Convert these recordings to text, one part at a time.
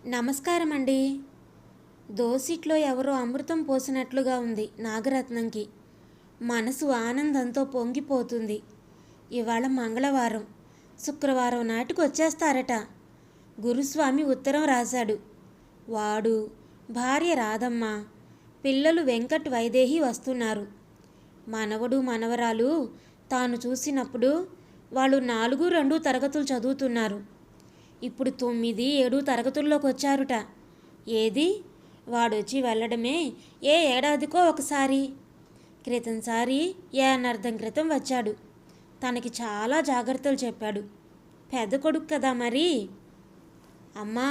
నమస్కారం అండి. దోసిట్లో ఎవరో అమృతం పోసినట్లుగా ఉంది నాగరత్నంకి. మనసు ఆనందంతో పొంగిపోతుంది. ఇవాళ మంగళవారం, శుక్రవారం నాటికి వచ్చేస్తారట. గురుస్వామి ఉత్తరం రాశాడు. వాడు, భార్య రాధమ్మ, పిల్లలు వెంకట్ వైదేహి వస్తున్నారు. మనవడు మనవరాలు తాను చూసినప్పుడు వాళ్ళు 4, 2 తరగతులు చదువుతున్నారు. ఇప్పుడు 9, 7 తరగతుల్లోకి వచ్చారుట. ఏది వాడొచ్చి వెళ్ళడమే ఏ ఏడాదికో ఒకసారి. క్రితంసారి ఏనర్థం క్రితం వచ్చాడు. తనకి చాలా జాగ్రత్తలు చెప్పాడు. పెద్ద కొడుకు కదా మరి. అమ్మా,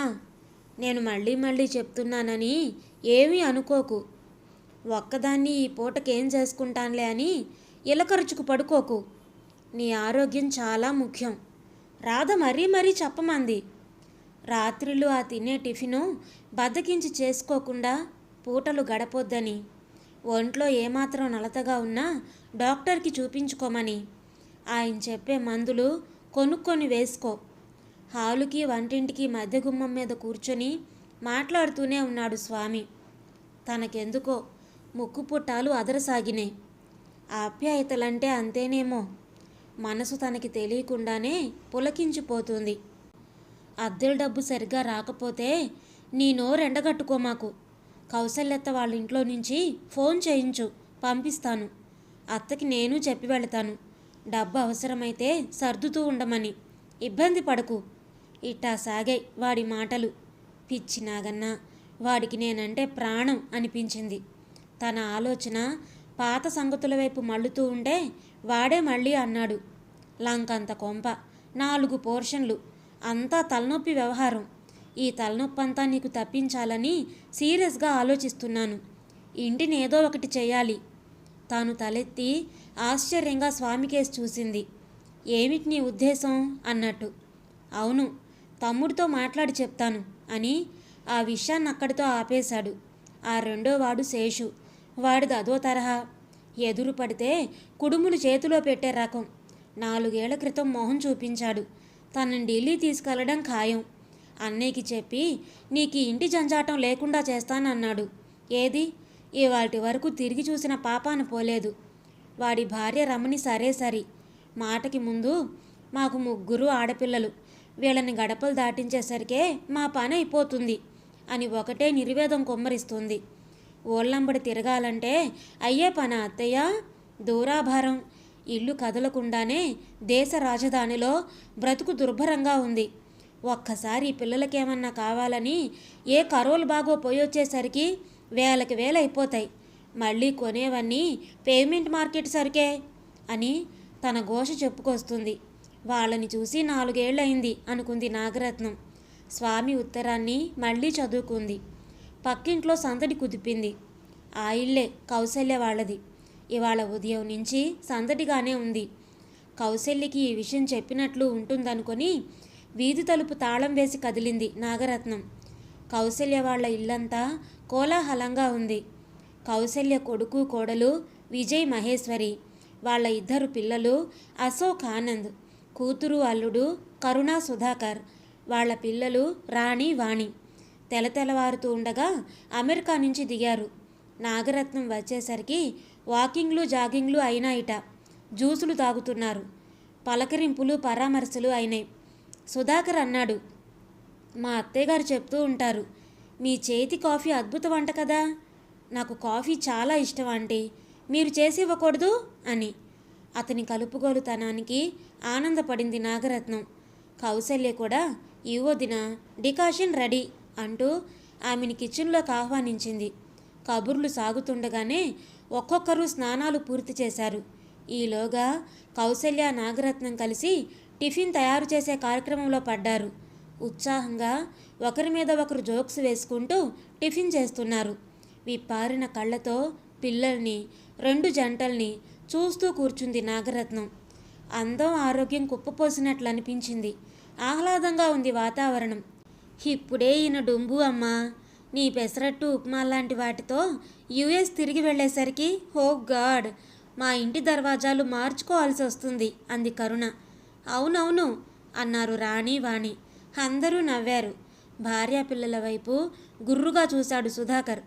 నేను మళ్ళీ మళ్ళీ చెప్తున్నానని ఏమీ అనుకోకు. ఒక్కదాన్ని ఈ పూటకేం చేసుకుంటానులే అని ఇలకరుచుకు పడుకోకు. నీ ఆరోగ్యం చాలా ముఖ్యం. రాధ మరీ చెప్పమంది. రాత్రిళ్ళు ఆ తినే టిఫిను బద్దకించి చేసుకోకుండా పూటలు గడపొద్దని, ఒంట్లో ఏమాత్రం నలతగా ఉన్నా డాక్టర్కి చూపించుకోమని, ఆయన చెప్పే మందులు కొనుక్కొని వేసుకో. హాలుకి వంటింటికి మధ్య గుమ్మం మీద కూర్చొని మాట్లాడుతూనే ఉన్నాడు స్వామి. తనకెందుకో ముక్కు పుట్టాలు అదరసాగినాయి. ఆప్యాయతలంటే అంతేనేమో. మనసు తనకి తెలియకుండానే పులకించిపోతుంది. అద్దెల డబ్బు సరిగ్గా రాకపోతే నీ నోరెండగట్టుకోమాకు. కౌసల్యత్త వాళ్ళ ఇంట్లో నుంచి ఫోన్ చేయించు, పంపిస్తాను. అత్తకి నేను చెప్పి వెళతాను. డబ్బు అవసరమైతే సర్దుతూ ఉండమని. ఇబ్బంది పడకు. ఇట్టా సాగాయి వాడి మాటలు. పిచ్చి నాగన్నా, వాడికి నేనంటే ప్రాణం అనిపించింది. తన ఆలోచన పాత సంగతుల వైపు మళ్ళుతూ ఉంటే వాడే మళ్ళీ అన్నాడు. లంకంత కొంప, 4 పోర్షన్లు, అంతా తలనొప్పి వ్యవహారం. ఈ తలనొప్పంతా నీకు తప్పించాలని సీరియస్గా ఆలోచిస్తున్నాను. ఇంటిని ఏదో ఒకటి చేయాలి. తాను తలెత్తి ఆశ్చర్యంగా స్వామికేసి చూసింది. ఏమిటి నీ ఉద్దేశం అన్నట్టు. అవును, తమ్ముడితో మాట్లాడి చెప్తాను అని ఆ విషయాన్ని అక్కడితో ఆపేశాడు. ఆ రెండో వాడు శేషు. వాడిది అదో తరహా. ఎదురు పడితే కుడుములు చేతిలో పెట్టే రకం. 4 ఏళ్ల క్రితం మొహం చూపించాడు. తనని ఢిల్లీ తీసుకెళ్లడం ఖాయం. అన్నయ్యకి చెప్పి నీకు ఇంటి జంజాటం లేకుండా చేస్తానన్నాడు. ఏది ఇవాల్టి వరకు తిరిగి చూసిన పాపాన పోలేదు. వాడి భార్య రమణి సరే మాటకి ముందు మాకు 3 ఆడపిల్లలు, వీళ్ళని గడపలు దాటించేసరికే మా పని అయిపోతుంది అని ఒకటే నిర్వేదం కొమ్మరిస్తుంది. ఓళ్ళంబడి తిరగాలంటే అయ్యే పనా అత్తయ్య? దూరాభారం. ఇల్లు కదలకుండానే దేశ రాజధానిలో బ్రతుకు దుర్భరంగా ఉంది. ఒక్కసారి పిల్లలకేమన్నా కావాలని ఏ కరోలు బాగో పోయొచ్చేసరికి వేలకి వేలైపోతాయి. మళ్ళీ కొనేవన్నీ పేమెంట్ మార్కెట్ సరికే అని తన ఘోష చెప్పుకొస్తుంది. వాళ్ళని చూసి 4 ఏళ్ళయింది అనుకుంది నాగరత్నం. స్వామి ఉత్తరాన్ని మళ్ళీ చదువుకుంది. పక్కింట్లో సందడి కుదిపింది. ఆ ఇల్లే కౌసల్య వాళ్ళది. ఇవాళ ఉదయం నుంచి సందడిగానే ఉంది. కౌసల్యకి ఈ విషయం చెప్పినట్లు ఉంటుందనుకొని వీధి తలుపు తాళం వేసి కదిలింది నాగరత్నం. కౌసల్య వాళ్ళ ఇల్లంతా కోలాహలంగా ఉంది. కౌసల్య కొడుకు కోడలు విజయ్ మహేశ్వరి, వాళ్ళ 2 పిల్లలు అశోక్ ఆనంద్, కూతురు అల్లుడు కరుణా సుధాకర్, వాళ్ళ పిల్లలు రాణి వాణి తెల్లవారుతూ ఉండగా అమెరికా నుంచి దిగారు. నాగరత్నం వచ్చేసరికి వాకింగ్లు జాగింగ్లు అయినాయిట. జ్యూసులు తాగుతున్నారు. పలకరింపులు పరామర్శలు అయినాయి. సుధాకర్ అన్నాడు, మా అత్తయ్యగారు చెప్తూ ఉంటారు, మీ చేతి కాఫీ అద్భుత వంట కదా. నాకు కాఫీ చాలా ఇష్టం ఆంటీ, మీరు చేసి ఇవ్వకూడదు అని. అతని కలుపుగోలుతనానికి ఆనందపడింది నాగరత్నం. కౌసల్య కూడా ఈ వదిన డికాషన్ రెడీ అంటూ ఆమెని కిచెన్లోకి ఆహ్వానించింది. కబుర్లు సాగుతుండగానే ఒక్కొక్కరు స్నానాలు పూర్తి చేశారు. ఈలోగా కౌసల్య నాగరత్నం కలిసి టిఫిన్ తయారు చేసే కార్యక్రమంలో పడ్డారు. ఉత్సాహంగా ఒకరి మీద ఒకరు జోక్స్ వేసుకుంటూ టిఫిన్ చేస్తున్నారు. విప్పారిన కళ్ళతో పిల్లల్ని, 2 జంటల్ని చూస్తూ కూర్చుంది నాగరత్నం. అందం ఆరోగ్యం కుప్పపోసినట్లు అనిపించింది. ఆహ్లాదంగా ఉంది వాతావరణం. ఇప్పుడే ఈయన డుంబు అమ్మా, నీ పెసరట్టు ఉప్మా లాంటి వాటితో యుఎస్ తిరిగి వెళ్ళేసరికి హో గాడ్, మా ఇంటి దర్వాజాలు మార్చుకోవాల్సి వస్తుంది అంది కరుణ. అవునవును అన్నారు రాణి వాణి. అందరూ నవ్వారు. భార్యా పిల్లల వైపు గుర్రుగా చూశాడు సుధాకర్.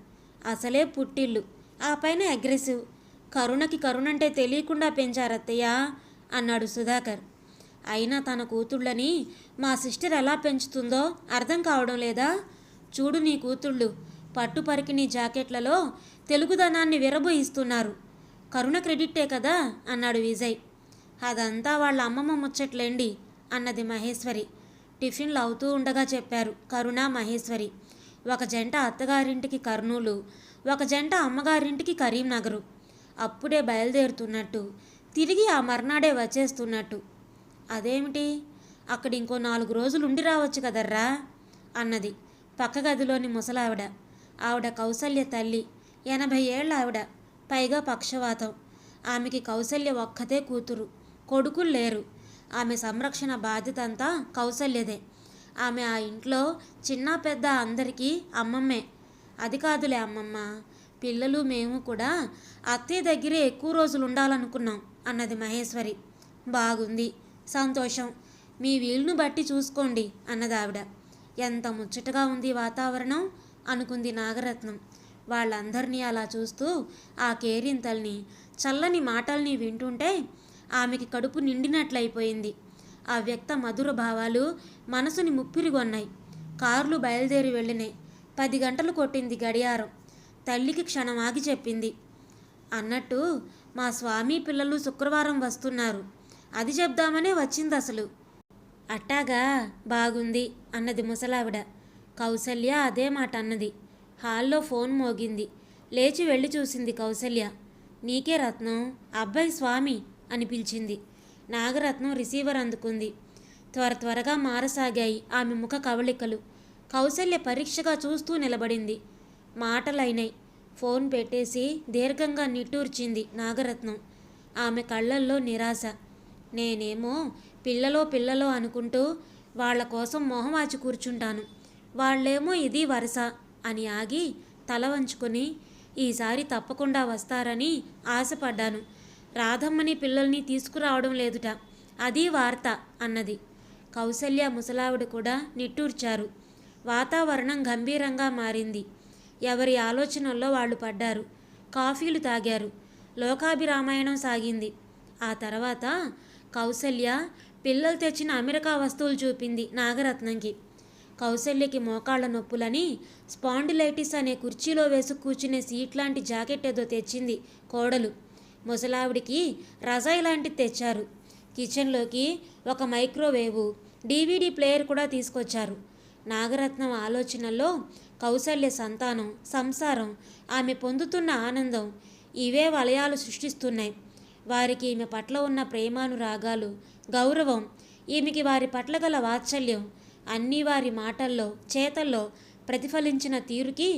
అసలే పుట్టిల్లు, ఆ పైన అగ్రెసివ్. కరుణకి కరుణంటే తెలియకుండా పెంచారత్తయ్య అన్నాడు సుధాకర్. అయినా తన కూతుళ్ళని మా సిస్టర్ ఎలా పెంచుతుందో అర్థం కావడం లేదా? చూడు నీ కూతుళ్ళు పట్టుపరికి నీ జాకెట్లలో తెలుగుదనాన్ని విరబోయిస్తున్నారు. కరుణ క్రెడిట్టే కదా అన్నాడు విజయ్. అదంతా వాళ్ళ అమ్మమ్మ ముచ్చట్లేండి అన్నది మహేశ్వరి. టిఫిన్లు అవుతూ ఉండగా చెప్పారు కరుణ, మహేశ్వరి. ఒక జంట అత్తగారింటికి కర్నూలు, ఒక జంట అమ్మగారింటికి కరీంనగరు. అప్పుడే బయలుదేరుతున్నట్టు, తిరిగి ఆ మర్నాడే వచ్చేస్తున్నట్టు. అదేమిటి, అక్కడ ఇంకో 4 రోజులు ఉండి రావచ్చు కదర్రా అన్నది పక్క గదిలోని ముసలావిడ. ఆవిడ కౌసల్య తల్లి, 80 ఏళ్ల ఆవిడ, పైగా పక్షవాతం. ఆమెకి కౌసల్య ఒక్కతే కూతురు, కొడుకులు లేరు. ఆమె సంరక్షణ బాధ్యత అంతా కౌసల్యదే. ఆమె ఆ ఇంట్లో చిన్న పెద్ద అందరికీ అమ్మమ్మే. అది కాదులే అమ్మమ్మ, పిల్లలు మేము కూడా అత్తయ్య దగ్గరే ఎక్కువ రోజులు ఉండాలనుకున్నాం అన్నది మహేశ్వరి. బాగుంది, సంతోషం, మీ వీలును బట్టి చూసుకోండి అన్నది ఆవిడ. ఎంత ముచ్చటగా ఉంది వాతావరణం అనుకుంది నాగరత్నం. వాళ్ళందరినీ అలా చూస్తూ ఆ కేరింతల్ని, చల్లని మాటల్ని వింటుంటే ఆమెకి కడుపు నిండినట్లయిపోయింది. ఆ వ్యక్త మధుర భావాలు మనసుని ముప్పిరిగొన్నాయి. కార్లు బయలుదేరి వెళ్ళినాయి. 10 గంటలు కొట్టింది గడియారం. తల్లికి క్షణం ఆగి చెప్పింది, అన్నట్టు మా స్వామి పిల్లలు శుక్రవారం వస్తున్నారు, అది చెప్దామనే వచ్చింది అసలు. అట్టాగా, బాగుంది అన్నది ముసలావిడ. కౌసల్య అదే మాట అన్నది. హాల్లో ఫోన్ మోగింది. లేచి వెళ్ళి చూసింది కౌసల్య. నీకే రత్నం, అబ్బాయి స్వామి అని పిలిచింది. నాగరత్నం రిసీవర్ అందుకుంది. త్వరగా మారసాగాయి ఆమె ముఖ కవళికలు. కౌసల్య పరీక్షగా చూస్తూ నిలబడింది. మాటలైనాయి. ఫోన్ పెట్టేసి దీర్ఘంగా నిట్టూర్చింది నాగరత్నం. ఆమె కళ్ళల్లో నిరాశ. నేనేమో పిల్లలో అనుకుంటూ వాళ్ల కోసం మొహమాచి కూర్చుంటాను, వాళ్ళేమో ఇది వరుస అని ఆగి తల వంచుకొని ఈసారి తప్పకుండా వస్తారని ఆశపడ్డాను. రాధమ్మని పిల్లల్ని తీసుకురావడం లేదుట, అది వార్త అన్నది. కౌసల్య, ముసలావిడ కూడా నిట్టూర్చారు. వాతావరణం గంభీరంగా మారింది. ఎవరి ఆలోచనల్లో వాళ్ళు పడ్డారు. కాఫీలు తాగారు. లోకాభిరామాయణం సాగింది. ఆ తర్వాత కౌసల్య పిల్లలు తెచ్చిన అమెరికా వస్తువులు చూపింది నాగరత్నంకి. కౌసల్యకి మోకాళ్ల నొప్పులని స్పాండిలైటిస్ అనే కుర్చీలో వేసి కూర్చునే సీట్ లాంటి జాకెట్ ఏదో తెచ్చింది కోడలు. ముసలావిడికి రజాయి లాంటిది తెచ్చారు. కిచెన్లోకి ఒక మైక్రోవేవు, DVD ప్లేయర్ కూడా తీసుకొచ్చారు. నాగరత్నం ఆలోచనల్లో కౌసల్య సంతానం, సంసారం, ఆమె పొందుతున్న ఆనందం ఇవే వలయాలు సృష్టిస్తున్నాయి. వారికి ఈమె పట్ల ఉన్న ప్రేమానురాగాలు, గౌరవం, ఈమెకి వారి పట్ల గల వాత్సల్యం అన్నీ వారి మాటల్లో, చేతల్లో ప్రతిఫలించిన తీరుకి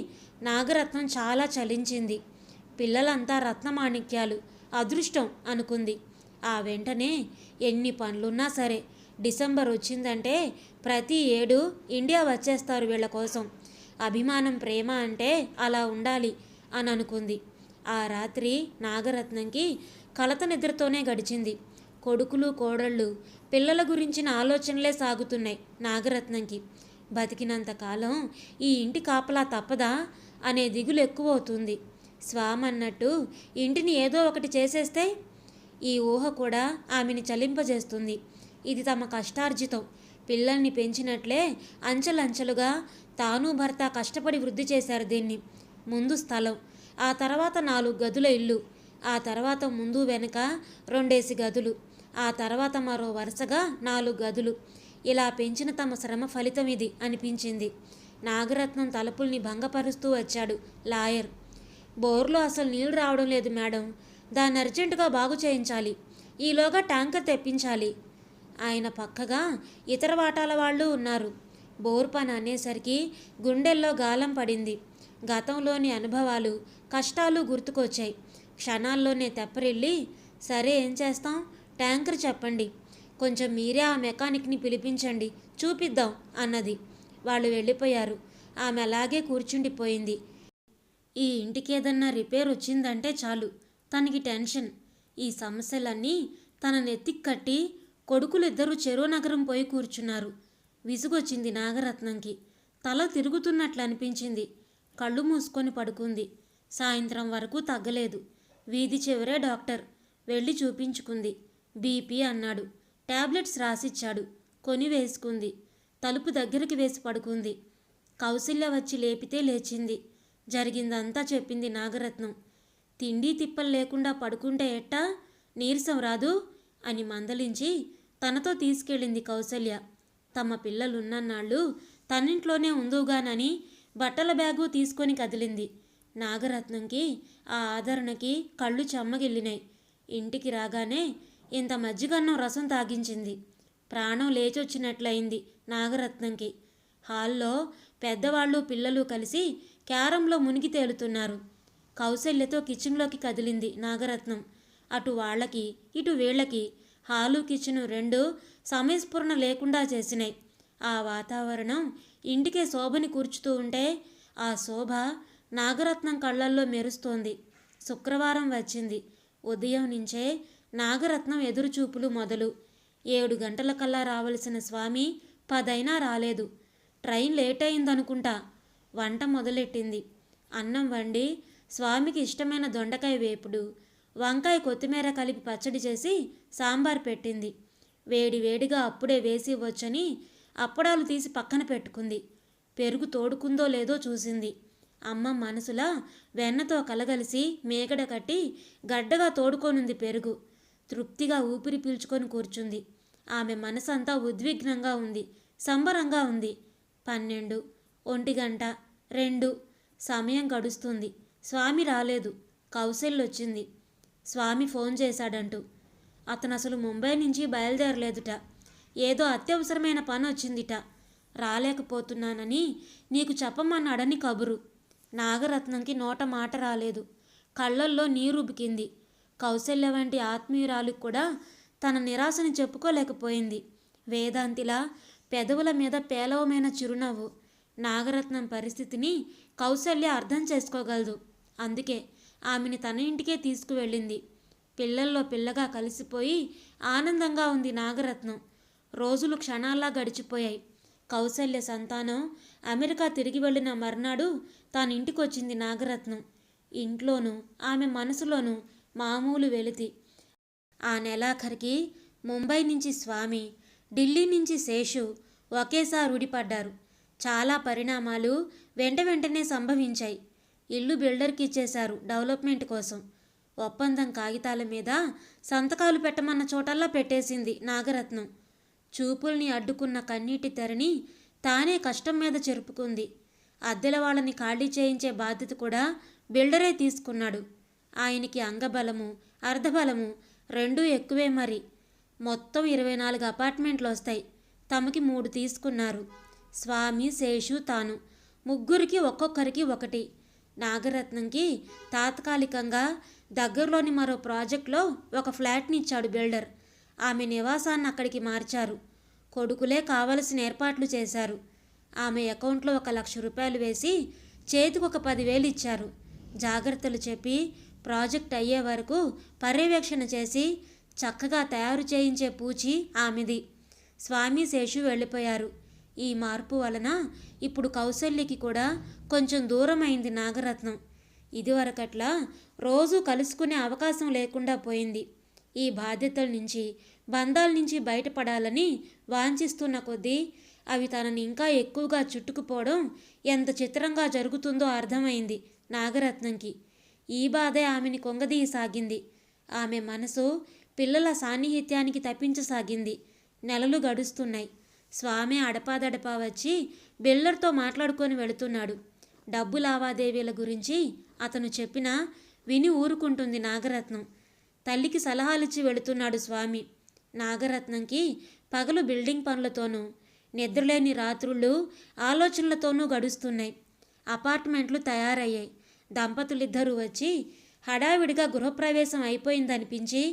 నాగరత్నం చాలా చలించింది. పిల్లలంతా రత్నమాణిక్యాలు, అదృష్టం అనుకుంది. ఆ వెంటనే ఎన్ని పనులున్నా సరే డిసెంబర్ వచ్చిందంటే ప్రతి ఏడు ఇండియా వచ్చేస్తారు వీళ్ళ కోసం. అభిమానం, ప్రేమ అంటే అలా ఉండాలి అని అనుకుంది. ఆ రాత్రి నాగరత్నంకి కలత నిద్రతోనే గడిచింది. కొడుకులు, కోడళ్ళు, పిల్లల గురించిన ఆలోచనలే సాగుతున్నాయి నాగరత్నంకి. బతికినంతకాలం ఈ ఇంటి కాపలా తప్పదా అనే దిగులు ఎక్కువవుతుంది. స్వామి అన్నట్టు ఇంటిని ఏదో ఒకటి చేసేస్తే? ఈ ఊహ కూడా ఆమెని చలింపజేస్తుంది. ఇది తమ కష్టార్జితం. పిల్లల్ని పెంచినట్లే అంచెలంచెలుగా తాను భర్త కష్టపడి వృద్ధి చేశారు దీన్ని. ముందు స్థలం, ఆ తర్వాత 4 గదుల ఇల్లు, ఆ తర్వాత ముందు వెనక 2 గదులు, ఆ తర్వాత మరో వరుసగా 4 గదులు. ఇలా పెంచిన తమ శ్రమ ఫలితం ఇది అనిపించింది. నాగరత్నం తలుపుల్ని భంగపరుస్తూ వచ్చాడు లాయర్. బోర్లో అసలు నీళ్లు రావడం లేదు మేడం, దాన్ని అర్జెంటుగా బాగు చేయించాలి, ఈలోగా ట్యాంకర్ తెప్పించాలి. ఆయన పక్కగా ఇతర వాటాల వాళ్ళు ఉన్నారు. బోర్ పని అనేసరికి గుండెల్లో గాలం పడింది. గతంలోని అనుభవాలు, కష్టాలు గుర్తుకొచ్చాయి. క్షణాల్లోనే తెప్పరిల్లి, సరే ఏం చేస్తాం, ట్యాంకర్ చెప్పండి, కొంచెం మీరే ఆ మెకానిక్ని పిలిపించండి, చూపిద్దాం అన్నది. వాళ్ళు వెళ్ళిపోయారు. ఆమె అలాగే కూర్చుండిపోయింది. ఈ ఇంటికి ఏదన్నా రిపేర్ వచ్చిందంటే చాలు తనకి టెన్షన్. ఈ సమస్యలన్నీ తన నెత్తికి కట్టి కొడుకులిద్దరూ చెరో నగరం పోయి కూర్చున్నారు. విసుగొచ్చింది నాగరత్నంకి. తల తిరుగుతున్నట్లు అనిపించింది. కళ్ళు మూసుకొని పడుకుంది. సాయంత్రం వరకు తగ్గలేదు. వీధి చివరే డాక్టర్. వెళ్ళి చూపించుకుంది. బీపీ అన్నాడు. టాబ్లెట్స్ రాసిచ్చాడు. కొని వేసుకుంది. తలుపు దగ్గరికి వేసి పడుకుంది. కౌసల్య వచ్చి లేపితే లేచింది. జరిగిందంతా చెప్పింది నాగరత్నం. తిండి తిప్పలు లేకుండా పడుకుంటే ఎట్టా? నీరసం రాదు అని మందలించి తనతో తీసుకెళ్ళింది కౌసల్య. తమ పిల్లలున్నన్నాళ్ళు తన్నింట్లోనే ఉందుగానని బట్టల బ్యాగు తీసుకొని కదిలింది. నాగరత్నంకి ఆ ఆదరణకి కళ్ళు చెమ్మగిల్లినాయి. ఇంటికి రాగానే ఇంత మజ్జిగన్నం రసం తాగించింది. ప్రాణం లేచొచ్చినట్లయింది నాగరత్నంకి. హాల్లో పెద్దవాళ్ళు పిల్లలు కలిసి క్యారంలో మునిగి తేలుతున్నారు. కౌసల్యతో కిచెన్లోకి కదిలింది నాగరత్నం. అటు వాళ్ళకి ఇటు వీళ్ళకి హాలు కిచెను రెండు సమయస్ఫురణ లేకుండా చేసినాయి. ఆ వాతావరణం ఇంటికే శోభని కూర్చుతూ ఉంటే ఆ శోభ నాగరత్నం కళ్ళల్లో మెరుస్తోంది. శుక్రవారం వచ్చింది. ఉదయం నుంచే నాగరత్నం ఎదురుచూపులు మొదలు. 7 గంటలకల్లా రావలసిన స్వామి 10 అయినా రాలేదు. ట్రైన్ లేట్ అయిందనుకుంటా. వంట మొదలెట్టింది. అన్నం వండి స్వామికి ఇష్టమైన దొండకాయ వేపుడు, వంకాయ కొత్తిమీర కలిపి పచ్చడి చేసి సాంబార్ పెట్టింది. వేడివేడిగా అప్పుడే వేసి ఇవ్వొచ్చని అప్పడాలు తీసి పక్కన పెట్టుకుంది. పెరుగు తోడుకుందో లేదో చూసింది. అమ్మ మనసులా వెన్నతో కలగలిసి మేగడ కట్టి గడ్డగా తోడుకోనుంది పెరుగు. తృప్తిగా ఊపిరి పీల్చుకొని కూర్చుంది. ఆమె మనసంతా ఉద్విగ్నంగా ఉంది. సంబరంగా ఉంది. 12, 1 గంట, 2 సమయం గడుస్తుంది. స్వామి రాలేదు. కౌసల్యొచ్చింది. స్వామి ఫోన్ చేశాడంటూ. అతను అసలు ముంబై నుంచి బయలుదేరలేదుట. ఏదో అత్యవసరమైన పని వచ్చిందిట. రాలేకపోతున్నానని నీకు చెప్పమన్నాడని కబురు. నాగరత్నంకి నోట మాట రాలేదు. కళ్ళల్లో నీరుబికింది. కౌసల్య వంటి ఆత్మీయురాలికి కూడా తన నిరాశని చెప్పుకోలేకపోయింది. వేదాంతిలా పెదవుల మీద పేలవమైన చిరునవ్వు. నాగరత్నం పరిస్థితిని కౌసల్య అర్థం చేసుకోగలదు. అందుకే ఆమెని తన ఇంటికే తీసుకువెళ్ళింది. పిల్లల్లో పిల్లగా కలిసిపోయి ఆనందంగా ఉంది నాగరత్నం. రోజులు క్షణాల్లా గడిచిపోయాయి. కౌసల్య సంతానం అమెరికా తిరిగి వెళ్ళిన మర్నాడు తానింటికొచ్చింది నాగరత్నం. ఇంట్లోనూ ఆమె మనసులోనూ మామూలు వెలితి. ఆ నెలాఖరికి ముంబై నుంచి స్వామి, ఢిల్లీ నుంచి శేషు ఒకేసారి ఉడిపడ్డారు. చాలా పరిణామాలు వెంటనే సంభవించాయి. ఇల్లు బిల్డర్కి ఇచ్చేశారు డెవలప్మెంట్ కోసం. ఒప్పందం కాగితాల మీద సంతకాలు పెట్టమన్న చోటల్లా పెట్టేసింది నాగరత్నం. చూపుల్ని అడ్డుకున్న కన్నీటి తెరని తానే కష్టం మీద చెరుపుకుంది. అద్దెల వాళ్ళని ఖాళీ చేయించే బాధ్యత కూడా బిల్డరే తీసుకున్నాడు. ఆయనకి అంగబలము, అర్ధబలము రెండూ ఎక్కువే మరి. మొత్తం 24 అపార్ట్మెంట్లు వస్తాయి. తమకి 3 తీసుకున్నారు. స్వామి, శేషు, తాను ముగ్గురికి ఒక్కొక్కరికి ఒకటి. నాగరత్నంకి తాత్కాలికంగా దగ్గరలోని మరో ప్రాజెక్టులో ఒక ఫ్లాట్ని ఇచ్చాడు బిల్డర్. ఆమె నివాసాన్ని అక్కడికి మార్చారు. కొడుకులే కావలసిన ఏర్పాట్లు చేశారు. ఆమె అకౌంట్లో 1,00,000 రూపాయలు వేసి చేతికి ఒక 10,000 ఇచ్చారు. జాగ్రత్తలు చెప్పి ప్రాజెక్ట్ అయ్యే వరకు పర్యవేక్షణ చేసి చక్కగా తయారు చేయించే పూచి ఆమెది. స్వామి, శేషు వెళ్ళిపోయారు. ఈ మార్పు వలన ఇప్పుడు కౌసల్యకి కూడా కొంచెం దూరమైంది నాగరత్నం. ఇదివరకట్లా రోజు కలుసుకునే అవకాశం లేకుండా పోయింది. ఈ బాధ్యతల నుంచి, బంధాల నుంచి బయటపడాలని వాంఛిస్తున్న కొద్దీ అవి తనని ఇంకా ఎక్కువగా చుట్టుకుపోవడం ఎంత చిత్రంగా జరుగుతుందో అర్థమైంది నాగరత్నంకి. ఈ బాధే ఆమెని కొంగదీయసాగింది. ఆమె మనసు పిల్లల సాన్నిహిత్యానికి తప్పించసాగింది. నెలలు గడుస్తున్నాయి. స్వామి అడపాదడపా వచ్చి బిల్డర్తో మాట్లాడుకొని వెళుతున్నాడు. డబ్బు లావాదేవీల గురించి అతను చెప్పినా విని ఊరుకుంటుంది నాగరత్నం. తల్లికి సలహాలిచ్చి వెళుతున్నాడు స్వామి. నాగరత్నంకి పగలు బిల్డింగ్ పనులతోనూ, నిద్రలేని రాత్రుళ్ళు ఆలోచనలతోనూ గడుస్తున్నాయి. అపార్ట్మెంట్లు తయారయ్యాయి. దంపతులిద్దరూ వచ్చి హడావిడిగా గృహప్రవేశం అయిపోయిందనిపించి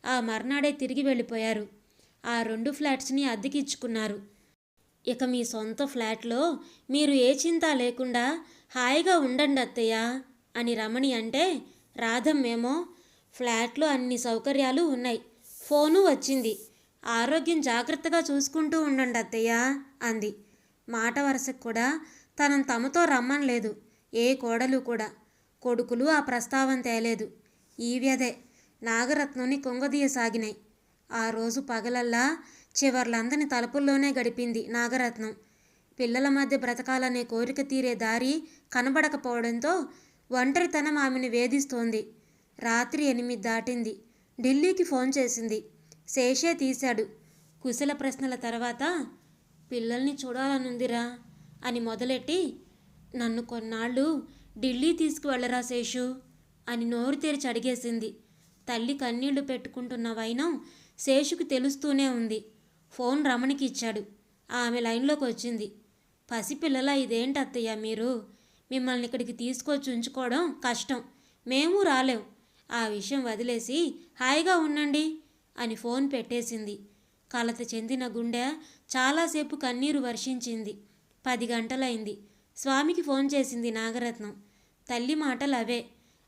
ఆ మర్నాడే తిరిగి వెళ్ళిపోయారు. ఆ 2 ఫ్లాట్స్ని అద్దెకిచ్చుకున్నారు. ఇక మీ సొంత ఫ్లాట్లో మీరు ఏ చింత లేకుండా హాయిగా ఉండండి అత్తయ్య అని రమణి అంటే, రాధమ్మేమో ఫ్లాట్లో అన్ని సౌకర్యాలు ఉన్నాయి, ఫోను వచ్చింది, ఆరోగ్యం జాగ్రత్తగా చూసుకుంటూ ఉండండి అత్తయ్య అంది. మాట వరుసకు కూడా తనను తమతో రమ్మనలేదు ఏ కోడలు కూడా. కొడుకులు ఆ ప్రస్తావన తేలేదు. ఈ వ్యధే నాగరత్నంని కుంగదీయసాగినాయి. ఆ రోజు పగలల్లా చివర్లందరిని తలుపుల్లోనే గడిపింది నాగరత్నం. పిల్లల మధ్య బ్రతకాలనే కోరిక తీరే దారి కనబడకపోవడంతో ఒంటరితనం ఆమెను వేధిస్తోంది. రాత్రి 8 దాటింది. ఢిల్లీకి ఫోన్ చేసింది. శేషే తీశాడు. కుశల ప్రశ్నల తర్వాత పిల్లల్ని చూడాలనుందిరా అని మొదలెట్టి, నన్ను కొన్నాళ్ళు ఢిల్లీ తీసుకువెళ్ళరా శేషు అని నోరు తెరిచి అడిగేసింది. తల్లి కన్నీళ్లు పెట్టుకుంటున్న వైనం శేషుకు తెలుస్తూనే ఉంది. ఫోన్ రమణికి ఇచ్చాడు. ఆమె లైన్లోకి వచ్చింది. పసిపిల్లల ఇదేంటి అత్తయ్య మీరు? మిమ్మల్ని ఇక్కడికి తీసుకొచ్చి ఉంచుకోవడం కష్టం. మేము రాలేం. ఆ విషయం వదిలేసి హాయిగా ఉండండి అని ఫోన్ పెట్టేసింది. కలత చెందిన గుండె చాలాసేపు కన్నీరు వర్షించింది. 10 గంటలైంది. స్వామికి ఫోన్ చేసింది నాగరత్నం. తల్లి మాటలు అవే.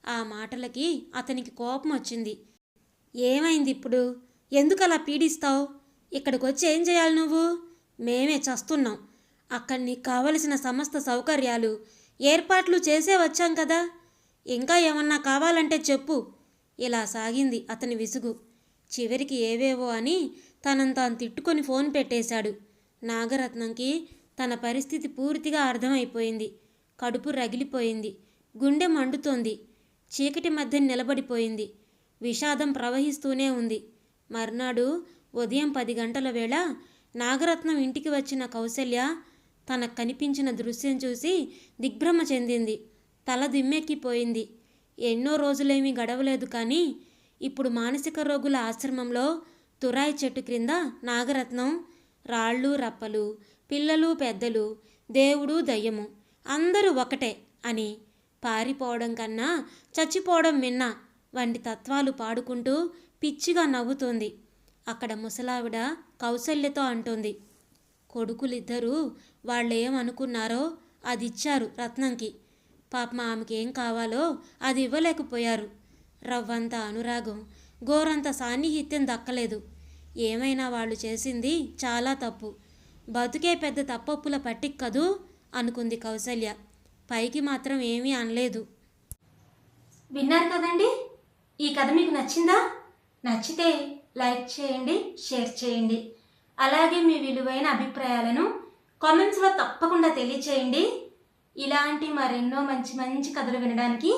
ఆ మాటలకి అతనికి కోపం వచ్చింది. ఏమైంది ఇప్పుడు? ఎందుకు అలా పీడిస్తావు? ఇక్కడికి వచ్చి ఏం చేయాలి నువ్వు? మేమే చస్తున్నాం. అక్కడ నీకు కావలసిన సమస్త సౌకర్యాలు ఏర్పాట్లు చేసే వచ్చాం కదా. ఇంకా ఏమన్నా కావాలంటే చెప్పు. ఇలా సాగింది అతని విసుగు. చివరికి ఏవేవో అని తనను తాను తిట్టుకొని ఫోన్ పెట్టేశాడు. నాగరత్నంకి తన పరిస్థితి పూర్తిగా అర్థమైపోయింది. కడుపు రగిలిపోయింది. గుండె మండుతోంది. చీకటి మధ్య నిలబడిపోయింది. విషాదం ప్రవహిస్తూనే ఉంది. మర్నాడు ఉదయం 10 గంటల వేళ నాగరత్నం ఇంటికి వచ్చిన కౌసల్య తనకు కనిపించిన దృశ్యం చూసి దిగ్భ్రమ చెందింది. తల దిమ్మెక్కిపోయింది. ఎన్నో రోజులేమీ గడవలేదు కానీ ఇప్పుడు మానసిక రోగుల ఆశ్రమంలో తురాయి చెట్టు క్రింద నాగరత్నం రాళ్ళు రప్పలు, పిల్లలు పెద్దలు, దేవుడు దయ్యము అందరూ ఒకటే అని, పారిపోవడం కన్నా చచ్చిపోవడం మిన్నా వంటి తత్వాలు పాడుకుంటూ పిచ్చిగా నవ్వుతోంది. అక్కడ ముసలావిడ కౌసల్యతో అంటోంది, కొడుకులిద్దరూ వాళ్ళేమనుకున్నారో అది ఇచ్చారు రత్నంకి. పాపం ఆమెకి ఏం కావాలో అది ఇవ్వలేకపోయారు. రవ్వంత అనురాగం, గోరంత సాన్నిహిత్యం దక్కలేదు. ఏమైనా వాళ్ళు చేసింది చాలా తప్పు. బతుకే పెద్ద తప్పొప్పుల పట్టిక కదూ అనుకుంది కౌసల్య. పైకి మాత్రం ఏమీ అనలేదు. విన్నారు కదండి, ఈ కథ మీకు నచ్చిందా? నచ్చితే లైక్ చేయండి, షేర్ చేయండి. అలాగే మీ విలువైన అభిప్రాయాలను కామెంట్స్లో తప్పకుండా తెలియచేయండి. ఇలాంటి మరెన్నో మంచి మంచి కథలు వినడానికి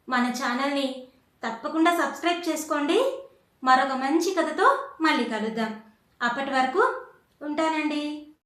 మన ఛానల్ని తప్పకుండా సబ్స్క్రైబ్ చేసుకోండి. మరొక మంచి కథతో మళ్ళీ కలుద్దాం. అప్పటి వరకు ఉంటానండి.